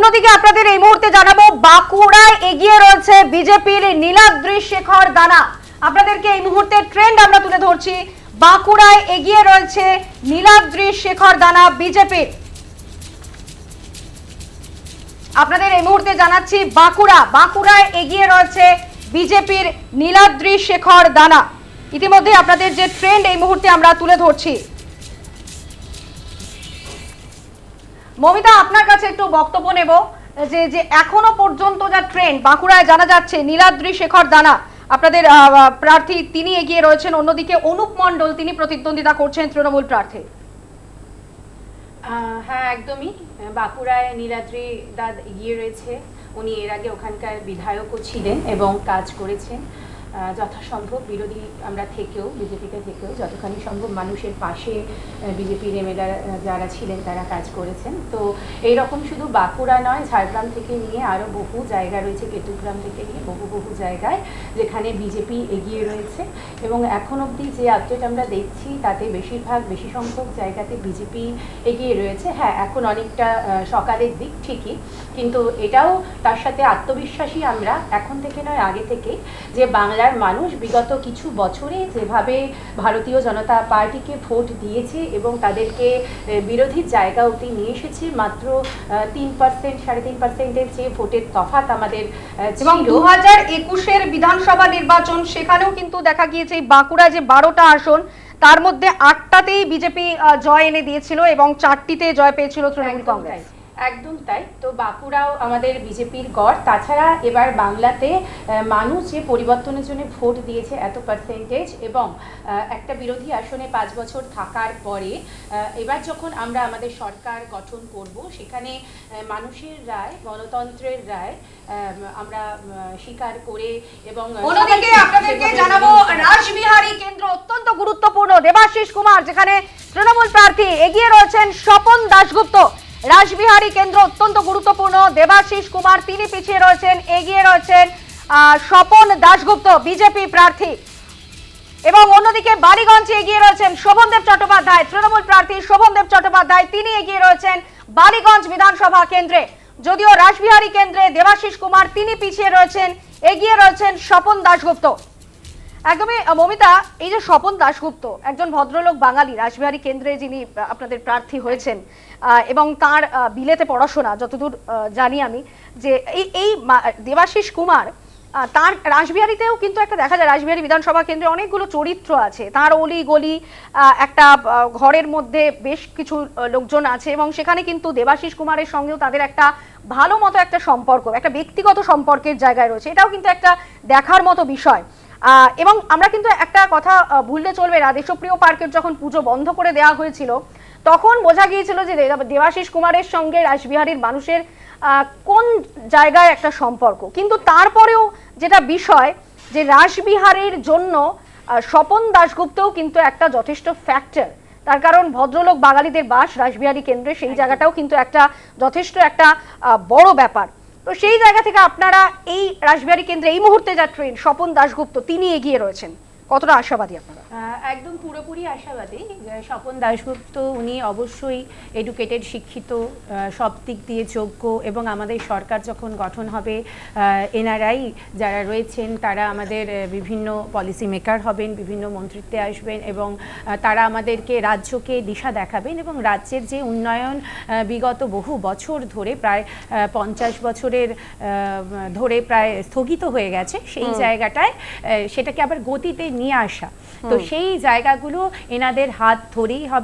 অন্যদিকে আপনাদের এই মুহূর্তে জানাবো বাঁকুড়ায় এগিয়ে রয়েছে বিজেপির নীলাদ্রি শেখর দানা। আপনাদেরকে এই মুহূর্তে ট্রেন্ড আমরা তুলে ধরছি। বাঁকুড়ায় এগিয়ে রয়েছে নীলাদ্রি শেখর দানা বিজেপির। আপনাদের এই মুহূর্তে জানাচ্ছি বাঁকুড়ায় এগিয়ে রয়েছে বিজেপির নীলাদ্রি শেখর দানা। ইতিমধ্যে আপনাদের যে ট্রেন্ড এই মুহূর্তে আমরা তুলে ধরছি। মমিতা, আপনার কাছে একটু বক্তব্য নেব যে এখনো পর্যন্ত যা ট্রেন্ড বাঁকুড়ায় জানা যাচ্ছে, নীলাদ্রি শেখর দানা আপনাদের প্রার্থী, তিনি এগিয়ে রয়েছেন। অন্যদিকে অনুপ মণ্ডল তিনি প্রতিদ্বন্দ্বিতা করছেন তৃণমূল প্রার্থী। হ্যাঁ, একদমই। বাঁকুড়ায় নীলাদ্রি দাদ এগিয়ে রয়েছে। উনি এর আগে ওখানকার বিধায়কও ছিলেন এবং কাজ করেছেন। যথাসম্ভব বিরোধী আমরা থেকেও, বিজেপিতে থেকেও যতখানি সম্ভব মানুষের পাশে বিজেপির এমএলএ যারা ছিলেন তারা কাজ করেছেন। তো এইরকম শুধু বাঁকুড়া নয়, ঝাড়গ্রাম থেকে নিয়ে আরও বহু জায়গা রয়েছে, কেতুগ্রাম থেকে নিয়ে বহু জায়গায় যেখানে বিজেপি এগিয়ে রয়েছে। এবং এখন অবধি যে আপডেট আমরা দেখছি তাতে বেশি সংখ্যক জায়গাতে বিজেপি এগিয়ে রয়েছে। হ্যাঁ, এখন অনেকটা সকালের দিক ঠিকই, কিন্তু এটাও তার সাথে আত্মবিশ্বাসী আমরা এখন থেকে নয়, আগে থেকে, যে বাংলার মানুষ বিগত কিছু বছরে যেভাবে ভারতীয় জনতা পার্টিকে ভোট দিয়েছে এবং তাদেরকে বিরোধী জায়গা অবধি নিয়ে এসেছে। মাত্র 3%, 3.5%-এর যে ভোটের তফাৎ আমাদের। এবং 2021-এর বিধানসভা নির্বাচন, সেখানেও কিন্তু দেখা গিয়েছে বাঁকুড়া যে 12টা আসন, তার মধ্যে 8টাতেই বিজেপি জয় এনে দিয়েছিল এবং 4টিতে জয় পেয়েছিল তৃণমূল কংগ্রেস। একদম তাই। তো বাঁকুড়াও আমাদের বিজেপির গড়। তাছাড়া এবার বাংলাতে মানুষ যে পরিবর্তনের জন্য ভোট দিয়েছে এত পার্সেন্টেজ, এবং একটা বিরোধী আসনে 5 বছর থাকার পরে এবার যখন আমরা আমাদের সরকার গঠন করব, সেখানে মানুষের রায়, গণতন্ত্রের রায় আমরা স্বীকার করে। এবং অন্যদিকে আপনাদেরকে জানাবো রাসবিহারী কেন্দ্র অত্যন্ত গুরুত্বপূর্ণ। দেবাশিস কুমার, যেখানে তৃণমূল প্রার্থী এগিয়ে রয়েছেন স্বপন দাশগুপ্ত। রাসবিহারী কেন্দ্র অত্যন্ত গুরুত্বপূর্ণ। দেবাশিস কুমার তিনি পিছিয়ে রয়েছেন, এগিয়ে রয়েছেন স্বপন দাশগুপ্ত বিজেপি প্রার্থী। এবং অন্যদিকে বালিগঞ্জে এগিয়ে রয়েছেন শোভনদেব চট্টোপাধ্যায়, তৃণমূল প্রার্থী শোভনদেব চট্টোপাধ্যায় তিনি এগিয়ে রয়েছেন বালিগঞ্জ বিধানসভা কেন্দ্রে। যদিও রাসবিহারী কেন্দ্রে দেবাশিস কুমার তিনি পিছিয়ে রয়েছেন, এগিয়ে রয়েছেন স্বপন দাশগুপ্ত। একদমই মমিতা, এই যে স্বপন দাশগুপ্ত একজন ভদ্রলোক বাঙালি, রাসবিহারী কেন্দ্রে যিনি আপনাদের প্রার্থী হয়েছেন, এবং তার বিলেতে পড়াশোনা, যতদূর জানি আমি, যে এই দেবাশিস কুমার, তার রাসবিহারীতেও কিন্তু একটা দেখা যায়, রাসবিহারী বিধানসভা কেন্দ্রে অনেকগুলো চরিত্র আছে, তার অলি গলি, একটা ঘরের মধ্যে বেশ কিছু লোকজন আছে, এবং সেখানে কিন্তু দেবাশিস কুমারের সঙ্গেও তাদের একটা ভালো মতো একটা সম্পর্ক, একটা ব্যক্তিগত সম্পর্কের জায়গায় রয়েছে। এটাও কিন্তু একটা দেখার মতো বিষয়। এবং আমরা কিন্তু একটা কথা ভুললে চলবে না, দেশপ্রিয় পার্কের যখন পুজো বন্ধ করে দেওয়া হয়েছিল, তখন বোঝা গিয়েছিল যে দেবাশিস কুমারের সঙ্গে রাসবিহারীর মানুষের কোন জায়গায় একটা সম্পর্ক। কিন্তু তারপরেও যেটা বিষয়, যে রাসবিহারীর জন্য স্বপন দাশগুপ্তও কিন্তু একটা যথেষ্ট ফ্যাক্টর। তার কারণ ভদ্রলোক বাঙালিদের বাস রাসবিহারী কেন্দ্রে, সেই জায়গাটাও কিন্তু একটা যথেষ্ট একটা বড় ব্যাপার। তো সেই জায়গা থেকে আপনারা এই রাসবিহারী কেন্দ্রে এই মুহূর্তে যা ট্রেন্ড, স্বপন দাশগুপ্ত তিনি এগিয়ে রয়েছেন, কতটা আশাবাদী আপনারা? একদম পুরোপুরি আশাবাদী। স্বপন দাশগুপ্ত উনি অবশ্যই এডুকেটেড, শিক্ষিত, সব দিক দিয়ে যোগ্য, এবং আমাদের সরকার যখন গঠন হবে, এনআরআই যারা রয়েছেন তারা আমাদের বিভিন্ন পলিসি মেকার হবেন, বিভিন্ন মন্ত্রিত্বে আসবেন, এবং তারা আমাদেরকে রাজ্যকে দিশা দেখাবেন। এবং রাজ্যের যে উন্নয়ন বিগত বহু বছর ধরে, প্রায় 50 বছরের ধরে প্রায় স্থগিত হয়ে গেছে, সেই জায়গাটায় সেটাকে আবার গতিতে নিয়ে আসা। তো সেই জায়গাগুলো এনাদের হাত ধরেই হবে।